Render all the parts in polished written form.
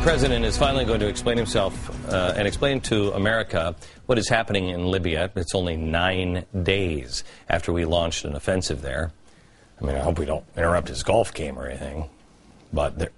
president is finally going to explain himself and explain to America what is happening in Libya. It's only 9 days after we launched an offensive there. I mean, I hope we don't interrupt his golf game or anything. But there,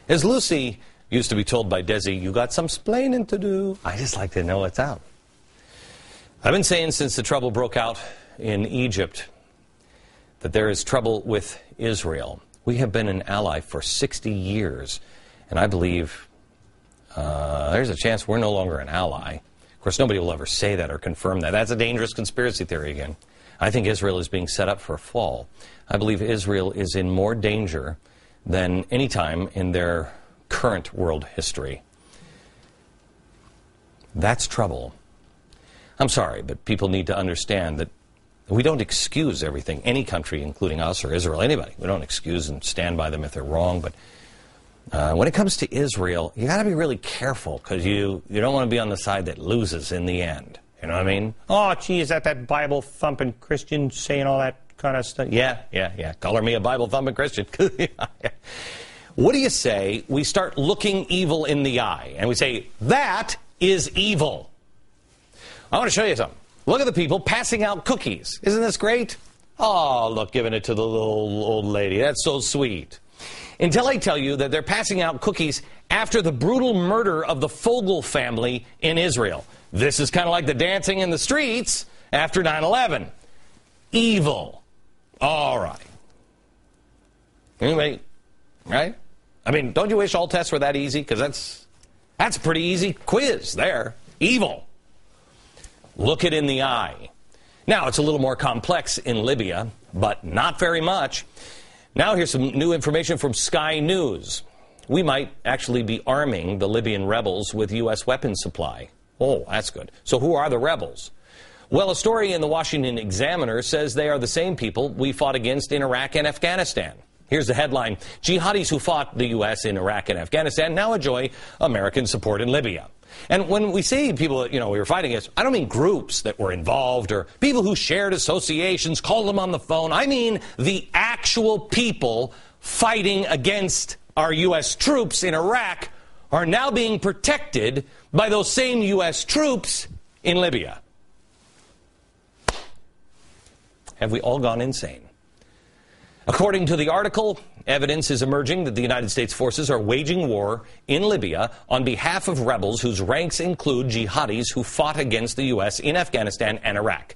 as Lucy used to be told by Desi, you got some splaining to do. I just like to know what's out. I've been saying since the trouble broke out in Egypt that there is trouble with Israel. We have been an ally for 60 years, and I believe there's a chance we're no longer an ally. Of course, nobody will ever say that or confirm that. That's a dangerous conspiracy theory again. I think Israel is being set up for a fall. I believe Israel is in more danger than any time in their current world history. That's trouble. I'm sorry, but people need to understand that we don't excuse everything. Any country, including us or Israel, anybody. We don't excuse and stand by them if they're wrong. But when it comes to Israel, you got to be really careful because you don't want to be on the side that loses in the end. You know what I mean? Oh, gee, is that Bible-thumping Christian saying all that kind of stuff? Yeah. Color me a Bible-thumping Christian. What do you say we start looking evil in the eye and we say, that is evil? I want to show you something. Look at the people passing out cookies. Isn't this great? Oh, look, giving it to the little old lady. That's so sweet. Until I tell you that they're passing out cookies after the brutal murder of the Fogel family in Israel. This is kind of like the dancing in the streets after 9/11. Evil. All right. Anyway, right? I mean, don't you wish all tests were that easy? Because that's a pretty easy quiz there. Evil. Look it in the eye. Now, it's a little more complex in Libya, but not very much. Now, here's some new information from Sky News. We might actually be arming the Libyan rebels with U.S. weapons supply. Oh, that's good. So who are the rebels? Well, a story in the Washington Examiner says they are the same people we fought against in Iraq and Afghanistan. Here's the headline. Jihadis who fought the U.S. in Iraq and Afghanistan now enjoy American support in Libya. And when we say people, we were fighting against, I don't mean groups that were involved or people who shared associations, called them on the phone. I mean the actual people fighting against our U.S. troops in Iraq are now being protected by those same U.S. troops in Libya. Have we all gone insane? According to the article, evidence is emerging that the United States forces are waging war in Libya on behalf of rebels whose ranks include jihadis who fought against the U.S. in Afghanistan and Iraq.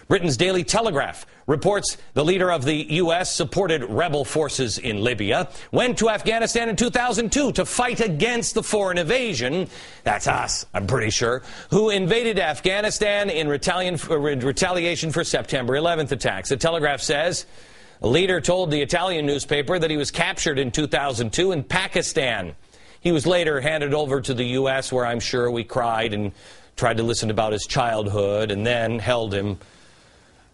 Britain's Daily Telegraph reports the leader of the U.S.-supported rebel forces in Libya went to Afghanistan in 2002 to fight against the foreign invasion, that's us, I'm pretty sure, who invaded Afghanistan in retaliation for September 11th attacks. The Telegraph says a leader told the Italian newspaper that he was captured in 2002 in Pakistan. He was later handed over to the U.S., where I'm sure we cried and tried to listen about his childhood, and then held him,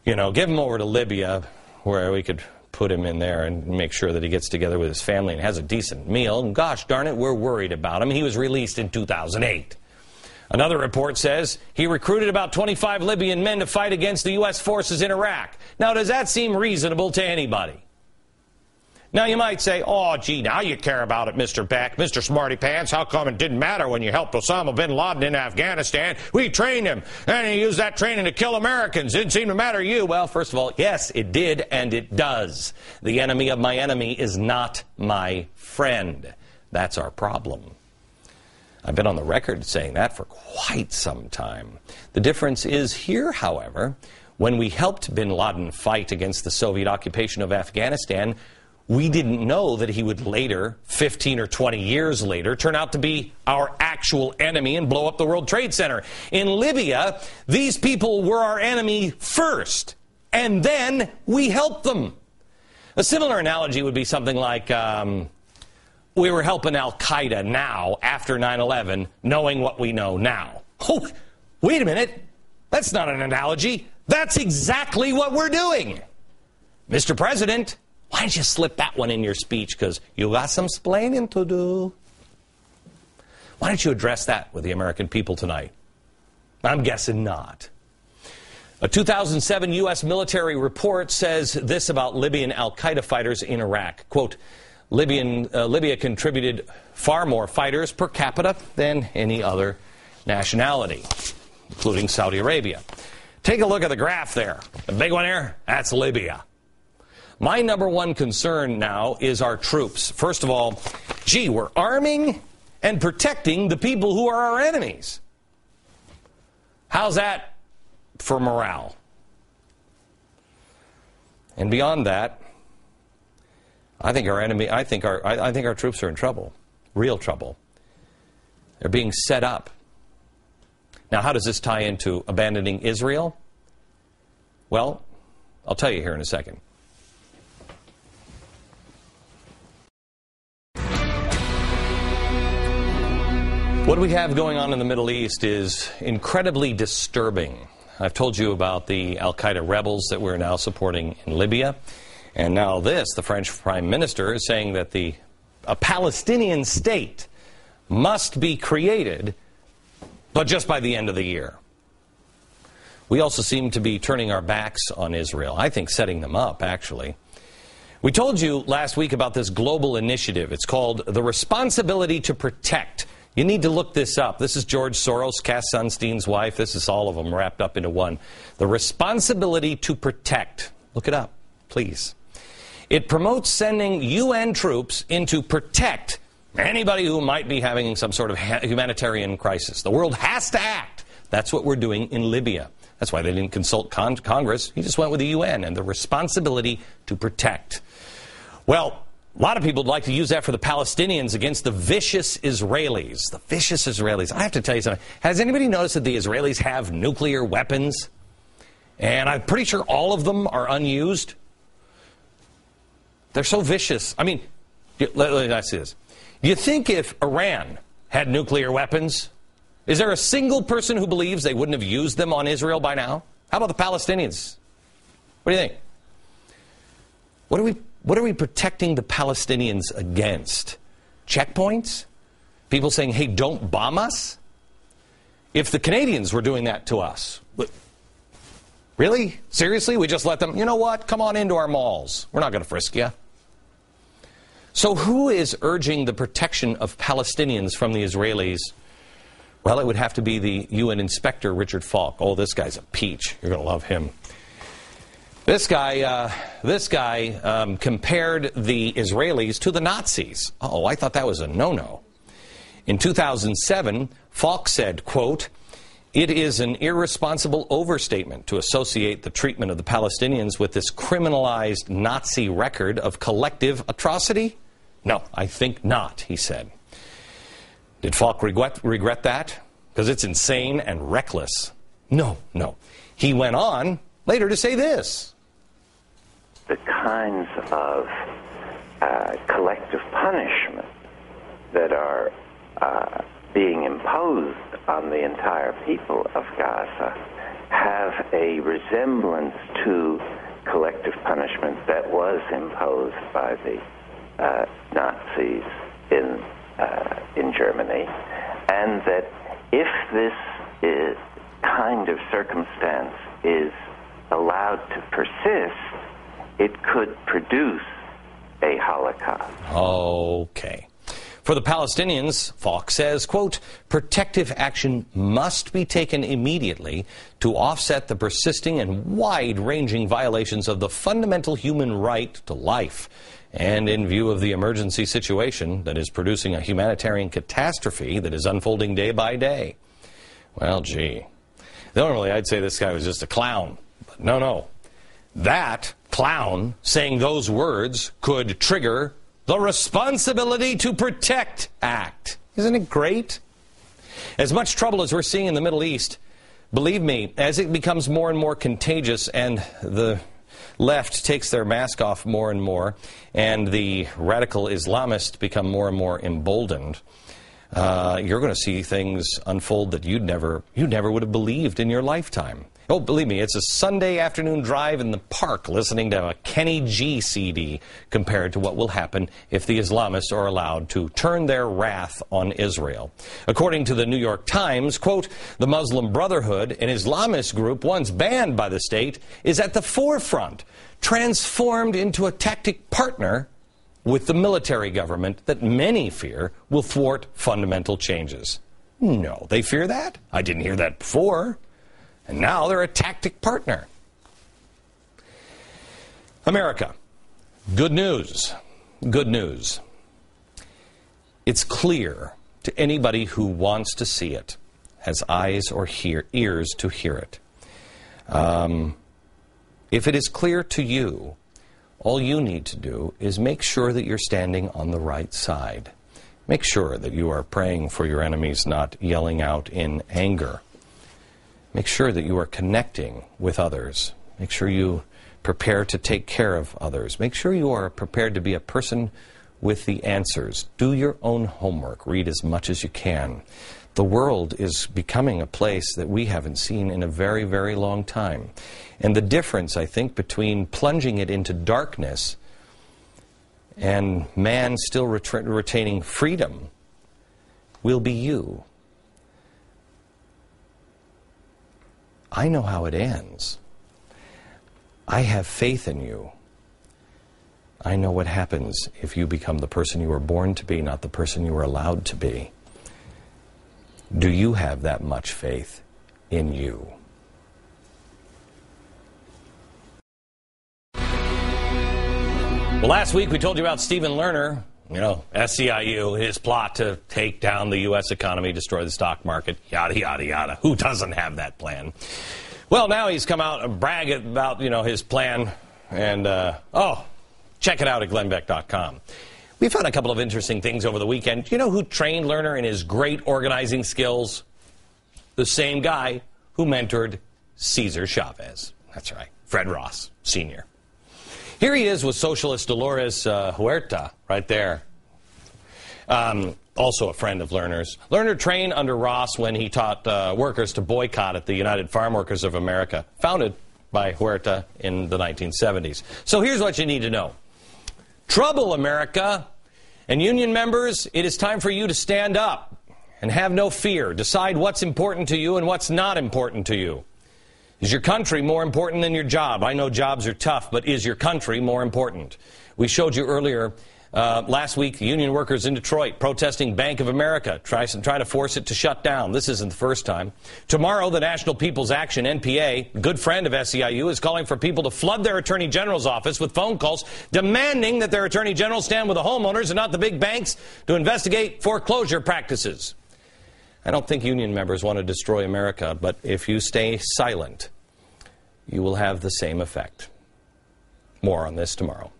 give him over to Libya, where we could put him in there and make sure that he gets together with his family and has a decent meal. And gosh darn it, we're worried about him. He was released in 2008. Another report says he recruited about 25 Libyan men to fight against the U.S. forces in Iraq. Now, does that seem reasonable to anybody? Now, you might say, oh, gee, now you care about it, Mr. Beck, Mr. Smarty Pants. How come it didn't matter when you helped Osama bin Laden in Afghanistan? We trained him, and he used that training to kill Americans. Didn't seem to matter to you. Well, first of all, yes, it did, and it does. The enemy of my enemy is not my friend. That's our problem. I've been on the record saying that for quite some time. The difference is here, however, when we helped bin Laden fight against the Soviet occupation of Afghanistan, we didn't know that he would later, 15 or 20 years later, turn out to be our actual enemy and blow up the World Trade Center. In Libya, these people were our enemy first, and then we helped them. A similar analogy would be something like we were helping Al-Qaeda now, after 9/11, knowing what we know now. Oh, wait a minute. That's not an analogy. That's exactly what we're doing. Mr. President, why don't you slip that one in your speech? Because you got some splaining to do. Why don't you address that with the American people tonight? I'm guessing not. A 2007 U.S. military report says this about Libyan al-Qaeda fighters in Iraq. Quote, Libya contributed far more fighters per capita than any other nationality, including Saudi Arabia. Take a look at the graph there. The big one here, that's Libya. My number one concern now is our troops. First of all, we're arming and protecting the people who are our enemies. How's that for morale? And beyond that, I think our troops are in trouble, real trouble. They're being set up. Now, how does this tie into abandoning Israel? Well, I'll tell you here in a second. What we have going on in the Middle East is incredibly disturbing. I've told you about the al-Qaeda rebels that we're now supporting in Libya. And now the French Prime Minister is saying that a Palestinian state must be created, but just by the end of the year. We also seem to be turning our backs on Israel. I think setting them up, actually. We told you last week about this global initiative. It's called The Responsibility to Protect. You need to look this up. This is George Soros, Cass Sunstein's wife. This is all of them wrapped up into one. The Responsibility to Protect. Look it up, please. It promotes sending UN troops in to protect anybody who might be having some sort of humanitarian crisis. The world has to act. That's what we're doing in Libya. That's why they didn't consult Congress. He just went with the UN and the responsibility to protect. Well, a lot of people would like to use that for the Palestinians against the vicious Israelis. The vicious Israelis. I have to tell you something. Has anybody noticed that the Israelis have nuclear weapons? And I'm pretty sure all of them are unused. They're so vicious. I mean, let's see this. Do you think if Iran had nuclear weapons, is there a single person who believes they wouldn't have used them on Israel by now? How about the Palestinians? What do you think? What are we protecting the Palestinians against? Checkpoints? People saying, hey, don't bomb us? If the Canadians were doing that to us, really? Seriously? We just let them, you know what? Come on into our malls. We're not going to frisk you. So who is urging the protection of Palestinians from the Israelis? Well, it would have to be the UN inspector, Richard Falk. Oh, this guy's a peach. You're going to love him. This guy compared the Israelis to the Nazis. Oh, I thought that was a no-no. In 2007, Falk said, quote, "It is an irresponsible overstatement to associate the treatment of the Palestinians with this criminalized Nazi record of collective atrocity? No, I think not," he said. Did Falk regret that? Because it's insane and reckless. No. He went on later to say this. The kinds of collective punishment that are being imposed on the entire people of Gaza have a resemblance to collective punishment that was imposed by the Nazis in Germany, and that if this kind of circumstance is allowed to persist, it could produce a Holocaust. Okay. For the Palestinians, Falk says, quote, "Protective action must be taken immediately to offset the persisting and wide-ranging violations of the fundamental human right to life, and in view of the emergency situation that is producing a humanitarian catastrophe that is unfolding day by day." Well, gee. Normally, I'd say this guy was just a clown. But no. That clown saying those words could trigger the Responsibility to Protect Act. Isn't it great? As much trouble as we're seeing in the Middle East, believe me, as it becomes more and more contagious and the left takes their mask off more and more, and the radical Islamists become more and more emboldened, you're going to see things unfold that you never would have believed in your lifetime. Oh, believe me, it's a Sunday afternoon drive in the park listening to a Kenny G CD compared to what will happen if the Islamists are allowed to turn their wrath on Israel. According to the New York Times, quote, "The Muslim Brotherhood, an Islamist group once banned by the state, is at the forefront, transformed into a tactic partner with the military government that many fear will thwart fundamental changes. No, they fear that? I didn't hear that before. And now they're a tactic partner. America, good news. Good news. It's clear to anybody who wants to see it, has eyes or ears to hear it. If it is clear to you, all you need to do is make sure that you're standing on the right side. Make sure that you are praying for your enemies, not yelling out in anger. Make sure that you are connecting with others. Make sure you prepare to take care of others. Make sure you are prepared to be a person with the answers. Do your own homework. Read as much as you can. The world is becoming a place that we haven't seen in a very, very long time. And the difference, I think, between plunging it into darkness and man still retaining freedom will be you. I know how it ends. I have faith in you. I know what happens if you become the person you were born to be, not the person you were allowed to be. Do you have that much faith in you? Well, last week we told you about Stephen Lerner, SEIU, his plot to take down the U.S. economy, destroy the stock market, yada, yada, yada. Who doesn't have that plan? Well, now he's come out and brag about, his plan. And, check it out at glennbeck.com. We found a couple of interesting things over the weekend. You know who trained Lerner in his great organizing skills? The same guy who mentored Cesar Chavez. That's right, Fred Ross, Sr. Here he is with socialist Dolores Huerta, right there. Also a friend of Lerner's. Lerner trained under Ross when he taught workers to boycott at the United Farm Workers of America, founded by Huerta in the 1970s. So here's what you need to know. Trouble, America. And union members, it is time for you to stand up and have no fear. Decide what's important to you and what's not important to you. Is your country more important than your job? I know jobs are tough, but is your country more important? We showed you earlier last week the union workers in Detroit protesting Bank of America, trying to force it to shut down. This isn't the first time. Tomorrow, the National People's Action, NPA, good friend of SEIU, is calling for people to flood their Attorney General's office with phone calls demanding that their Attorney General stand with the homeowners and not the big banks to investigate foreclosure practices. I don't think union members want to destroy America, but if you stay silent, you will have the same effect. More on this tomorrow.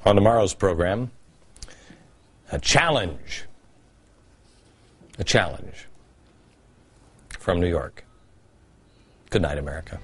On tomorrow's program, a challenge. A challenge from New York. Good night, America.